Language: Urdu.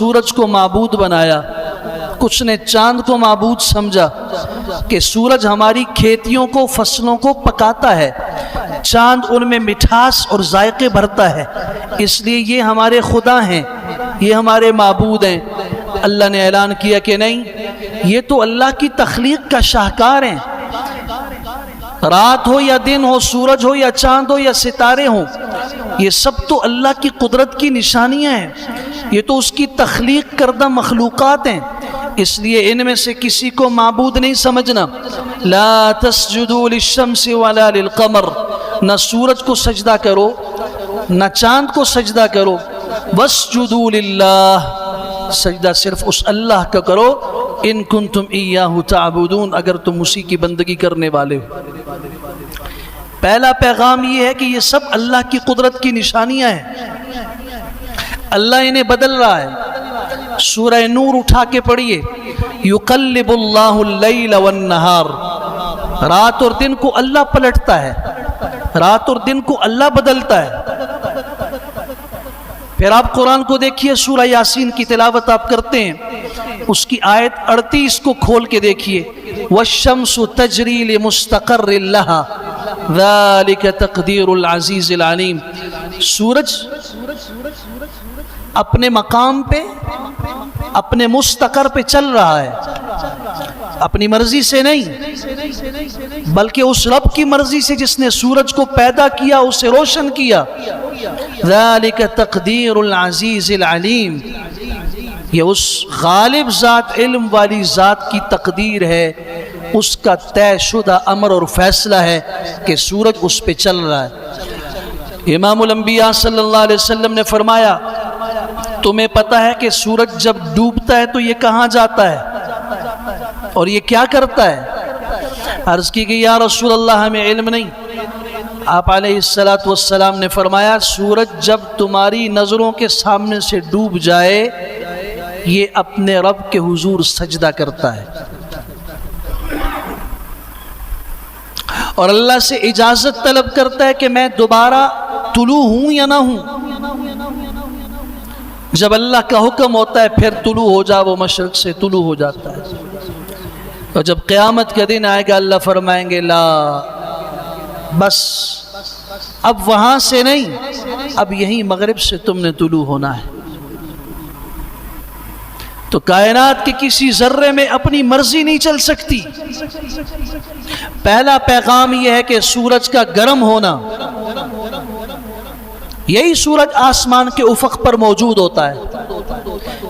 سورج کو معبود بنایا، کچھ نے چاند کو معبود سمجھا کہ سورج ہماری کھیتیوں کو، فصلوں کو پکاتا ہے، چاند ان میں مٹھاس اور ذائقے بھرتا ہے، اس لیے یہ ہمارے خدا ہیں، یہ ہمارے معبود ہیں۔ اللہ نے اعلان کیا کہ نہیں، یہ تو اللہ کی تخلیق کا شاہکار ہیں۔ رات ہو یا دن ہو، سورج ہو یا چاند ہو یا ستارے ہوں، یہ سب تو اللہ کی قدرت کی نشانیاں ہیں، یہ تو اس کی تخلیق کردہ مخلوقات ہیں، اس لیے ان میں سے کسی کو معبود نہیں سمجھنا۔ لا تسجدوا للشمس ولا للقمر، نہ سورج کو سجدہ کرو نہ چاند کو سجدہ کرو، واسجدوا للہ، سجدہ صرف اس اللہ کا کرو، ان کنتم ایاہ تعبدون، اگر تم اسی کی بندگی کرنے والے ہو۔ پہلا پیغام یہ ہے کہ یہ سب اللہ کی قدرت کی نشانیاں ہیں، اللہ انہیں بدل رہا ہے۔ سورہ نور اٹھا کے پڑھیے، یقلب اللہ اللیل والنہار، رات اور دن کو اللہ پلٹتا ہے، رات اور دن کو اللہ بدلتا ہے۔ پھر آپ قرآن کو دیکھیے، سورہ یاسین کی تلاوت آپ کرتے ہیں، اس کی آیت 38 کو کھول کے دیکھیے، والشمس تجری لمستقر لها ذلك تقدیر العزیز العلیم، سورج اپنے مقام پہ، اپنے مستقر پہ چل رہا ہے، اپنی مرضی سے نہیں بلکہ اس رب کی مرضی سے جس نے سورج کو پیدا کیا، اسے روشن کیا۔ ذالک تقدیر العزیز العلیم، یہ اس غالب ذات، علم والی ذات کی تقدیر ہے، اس کا طے شدہ امر اور فیصلہ ہے کہ سورج اس پہ چل رہا ہے۔ امام الانبیاء صلی اللہ علیہ وسلم نے فرمایا، تمہیں پتہ ہے کہ سورج جب ڈوبتا ہے تو یہ کہاں جاتا ہے اور یہ کیا کرتا ہے؟ عرض کی کہ یا رسول اللہ ہمیں علم نہیں۔ آپ علیہ السلام نے فرمایا، سورج جب تمہاری نظروں کے سامنے سے ڈوب جائے، یہ اپنے رب کے حضور سجدہ کرتا ہے اور اللہ سے اجازت طلب کرتا ہے کہ میں دوبارہ طلوع ہوں یا نہ ہوں۔ جب اللہ کا حکم ہوتا ہے پھر طلوع ہو جا، وہ مشرق سے طلوع ہو جاتا ہے، اور جب قیامت کا دن آئے گا اللہ فرمائیں گے لا، بس اب وہاں سے نہیں، اب یہیں مغرب سے تم نے طلوع ہونا ہے۔ تو کائنات کے کسی ذرے میں اپنی مرضی نہیں چل سکتی۔ پہلا پیغام یہ ہے کہ سورج کا گرم ہونا، یہی سورج آسمان کے افق پر موجود ہوتا ہے،